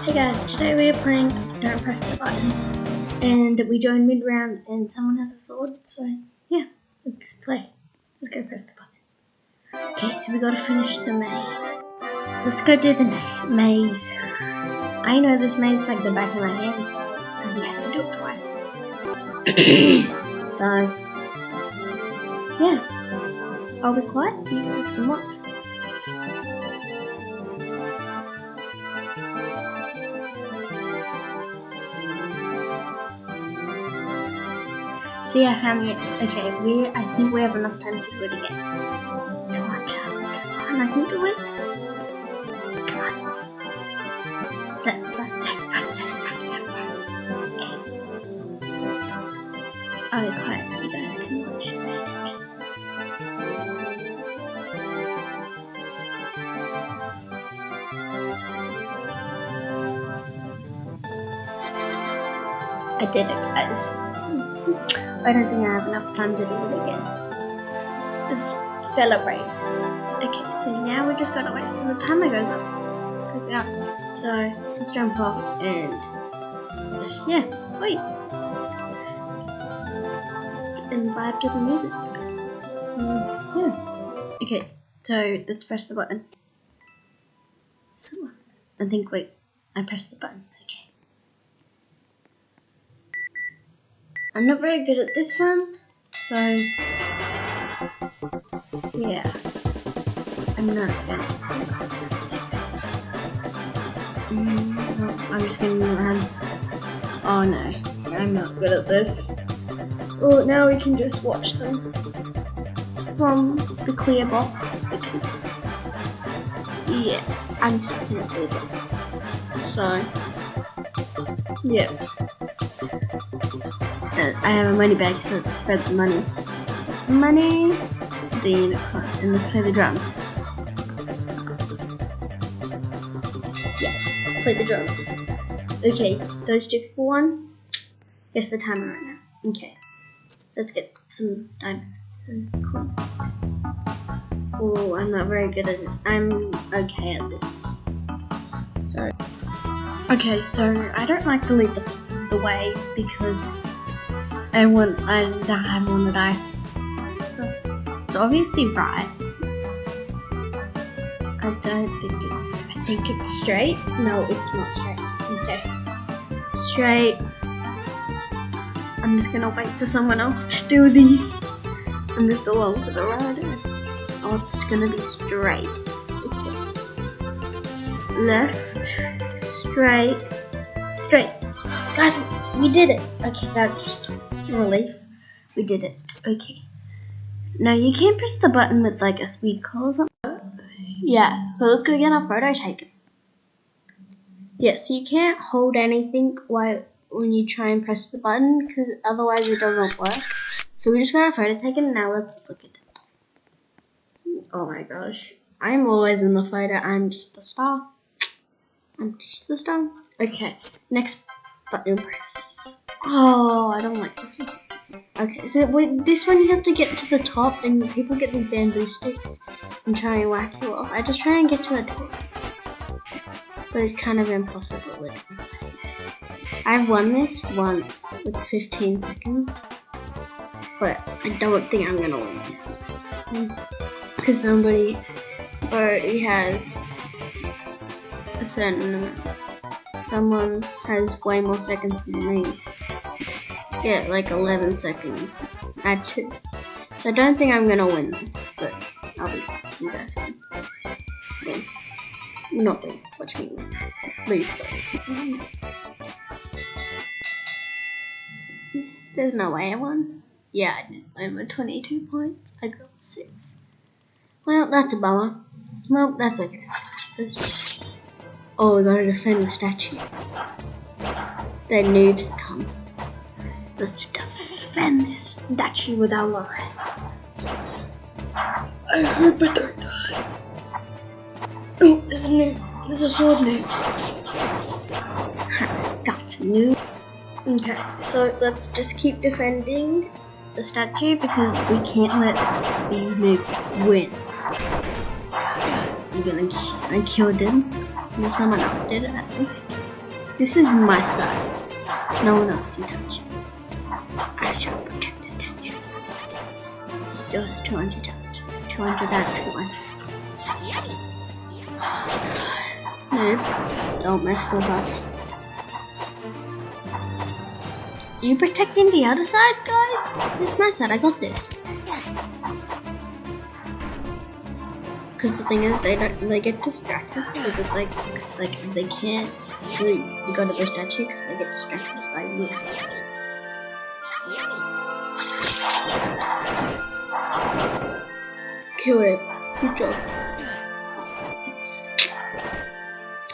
Hey guys, today we are playing Don't Press the Button, and we joined mid-round and someone has a sword, so yeah, let's play. Let's go press the button. Okay, so we gotta finish the maze. Let's go do the maze. I know this maze like the back of my hand, so I think I have to do it twice. So, yeah, I'll be quiet so you guys can watch. So yeah, family. Okay, I think we have enough time to do it again. Come on, Charlie. Come on, I can do it. Come on. Okay. I'll be quiet so you guys can watch. I did it, guys. I don't think I have enough time to do it again. Let's celebrate. Okay, so now we're just gonna wait till the timer goes up. Click out. So let's jump off and just wait. And vibe to the music. So yeah. Okay, so let's press the button. So I think I pressed the button. Okay. I'm not very good at this one, so yeah, I'm not fancy. I'm just gonna run. Oh no, I'm not good at this. Well, now we can just watch them from the clear box because yeah, I'm stuck in the clear box. So yeah. I have a money bag, so let's spread the money. Money, and let's play the drums. Yeah, play the drums. Okay, those two people won. Guess the timer right now. Okay, let's get some diamonds and coins. Oh, I'm not very good at it. I'm okay at this. So, okay, so I don't like to lead the way because I don't want to die. So it's obviously right. I think it's straight. No, it's not straight. Okay. Straight. I'm just gonna wait for someone else to do these. I'm just along for the ride. Oh, it's gonna be straight. Okay. Left. Straight. Straight. Guys, we did it. Okay, that's just relief. We did it. Okay. Now you can't press the button with like a speed call or something. Yeah, so let's go get our photo taken. Yeah, so you can't hold anything when you try and press the button because otherwise it doesn't work. So we just got our photo taken. Now let's look at it. Oh my gosh. I'm always in the photo. I'm just the star. I'm just the star. Okay, next button press. Oh, I don't like this one. Okay, so this one you have to get to the top and people get these bamboo sticks and try and whack you off. I just try and get to the top. But it's kind of impossible. I've won this once with 15 seconds. But I don't think I'm gonna win this. Because somebody already has a certain amount. Someone has way more seconds than me. Yeah, like 11 seconds. I had 2. So I don't think I'm gonna win this, but I'll be back. You guys can win. Not win. Watch me win. Lose, sorry. There's no way I won. Yeah, I did. I won 22 points. I got 6. Well, that's a bummer. Well, that's okay. Oh, we gotta defend the statue. The noobs come. Let's defend this statue with our lives. I hope I don't die. Oh, there's a noob. There's a sword noob. Gotcha, noob. Okay, so let's just keep defending the statue because we can't let these noobs win. I killed him. Someone else did it at least. This is my side. No one else can touch it. I shall protect this statue. It still has 200 damage. 200 out of 200. Move. Don't mess with us. Are you protecting the other side, guys? This is my side. I got this. Because the thing is, they get distracted. So that like they can't really go to the statue because they get distracted by you. Kill it. Good job.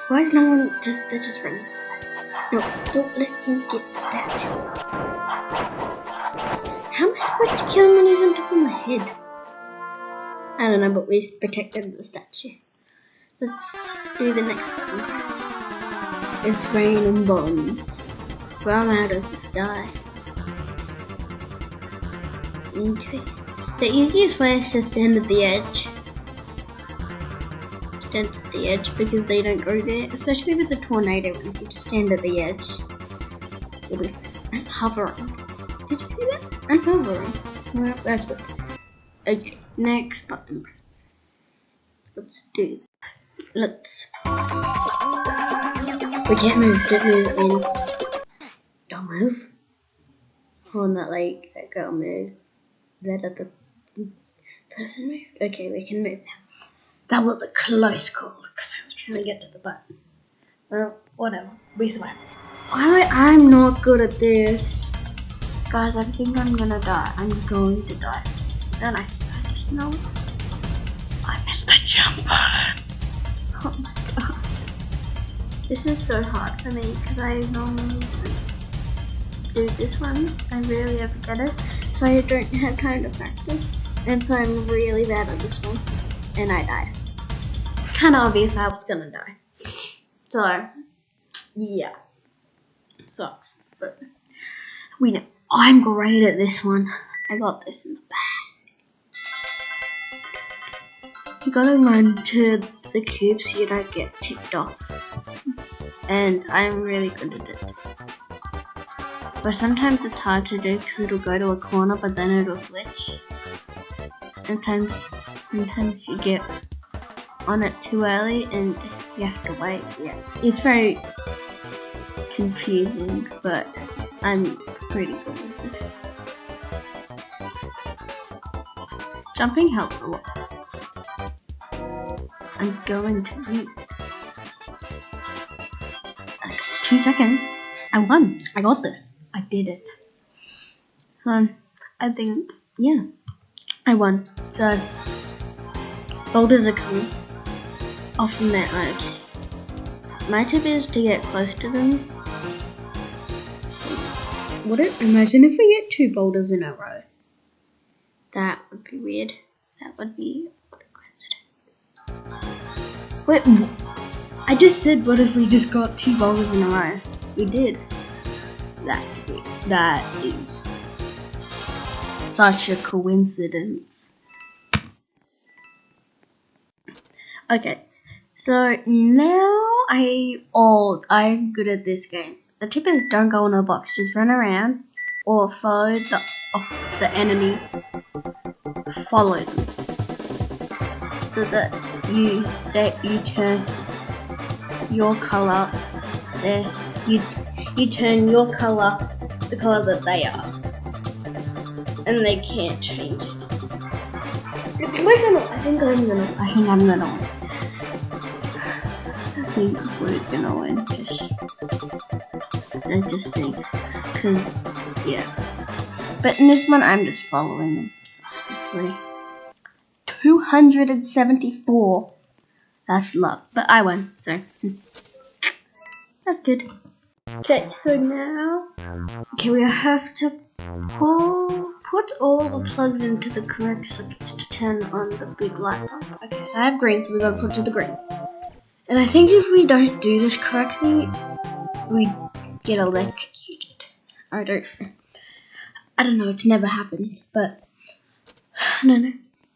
Why is no one they're just running? No, don't let him get the statue. How am I supposed to kill him when he's on top of my head? I don't know, but we protected the statue. Let's do the next one. It's raining bombs from out of the sky. Okay. The easiest way is to stand at the edge. Stand at the edge because they don't go there, especially with the tornado. If you just stand at the edge, you'll be I'm hovering. Did you see that? I'm hovering. Well, that's good. Okay, next button. Let's do. Let's. We can't move. Don't move. I mean, don't move. Oh, not like that girl move. That other person moved. Okay, we can move now. That was a close call because I was trying to get to the button. Well, whatever. We survived. I'm not good at this. Guys, I think I'm gonna die. I'm going to die. Don't I? I just know. I missed the jump button. Oh my god. This is so hard for me because I normally do this one. I rarely ever get it. So I don't have time to practice. And so I'm really bad at this one. And I die. It's kind of obvious I was gonna die. So, yeah. It sucks. But we know. I'm great at this one. I got this in the bag. You gotta run to the cube so you don't get tipped off. And I'm really good at it. But sometimes it's hard to do because it'll go to a corner but then it'll switch. Sometimes you get on it too early and you have to wait. Yeah, it's very confusing, but I'm pretty good with this. Jumping helps a lot. I'm going to mute. 2 seconds. I won. I got this. I did it. I think, yeah, I won. So, boulders are coming off from that. Okay. My tip is to get close to them. So, imagine if we get 2 boulders in a row. That would be weird. That would be a coincidence. Wait, I just said, what if we just got 2 boulders in a row? We did. That is such a coincidence. Okay, so now I'm good at this game. The tip is don't go in a box, just run around or follow the enemies. Follow them so that you turn your color there. You turn your color the color that they are, and they can't change it. I think I'm gonna win. I think blue's gonna win. I just think, cause yeah. But in this one, I'm just following them. So hopefully, 274. That's a lot, but I won. So that's good. Okay, so now, we have to put all the plugs into the correct sockets to turn on the big light bulb. Okay, so I have green, so we gotta put to the green. And I think if we don't do this correctly, we get electrocuted. I don't know, it's never happened, but I don't know.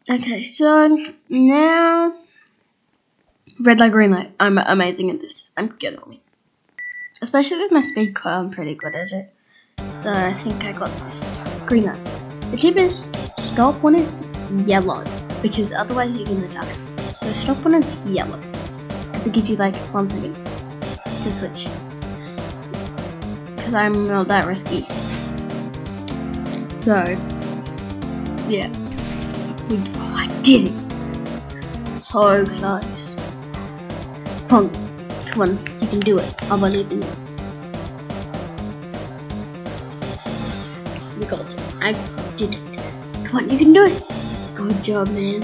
Okay, so now, red light, green light. I'm amazing at this. I'm good at it. Especially with my speed car, I'm pretty good at it. So I think I got this. Green light. The tip is stop when it's yellow, because otherwise you're gonna die. So stop when it's yellow. To give you like 1 second to switch. Because I'm not that risky. So yeah. I did it. So close. Come on, you can do it. I believe in you. You got it. I did it. Come on, you can do it. Good job, man.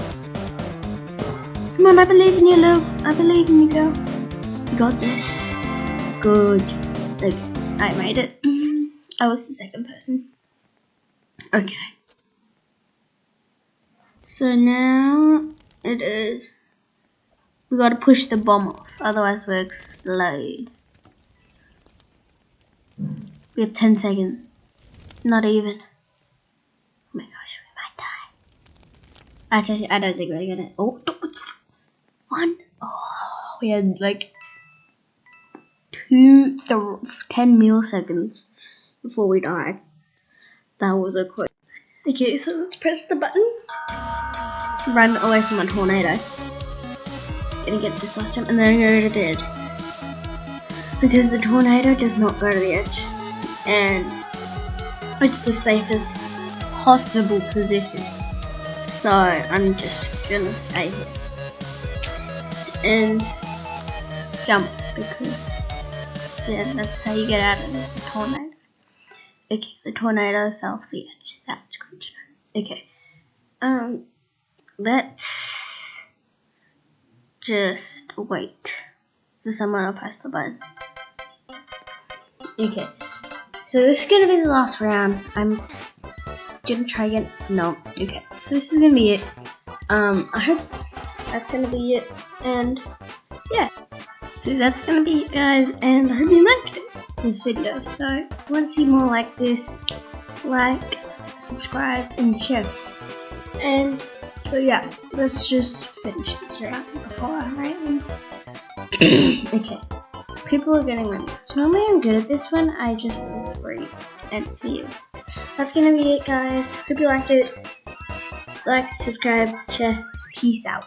Come on, I believe in you, Lou. I believe in you, girl. You got this. Good. Okay, I made it. I was the second person. Okay. So now it is. We gotta push the bomb off, otherwise we'll explode. We have 10 seconds. Not even. Oh my gosh, we might die. Actually, I don't think we're gonna. Oh, 1. Oh, we had like 10 milliseconds before we died. That was a quick. Okay, so let's press the button. Run away from a tornado. Gonna get this last time, and then go to the edge. Because the tornado does not go to the edge. And it's the safest possible position. So I'm just gonna stay here. And jump, because yeah, that's how you get out of the tornado. Okay, the tornado fell off the edge. That's good to know. Okay. Let's just wait for someone to press the button. Okay. So this is gonna be the last round. I'm gonna try again. No. Okay. So this is gonna be it. I hope that's gonna be it. And yeah. So that's gonna be it, guys. And I hope you liked this video. So if you want to see more like this, like, subscribe, and share. And so yeah, let's just finish this round before I write. Okay. People are getting my notes. Normally I'm good at this one. I just roll free and see you. That's gonna be it, guys. Hope you liked it. Like, subscribe, share. Peace out.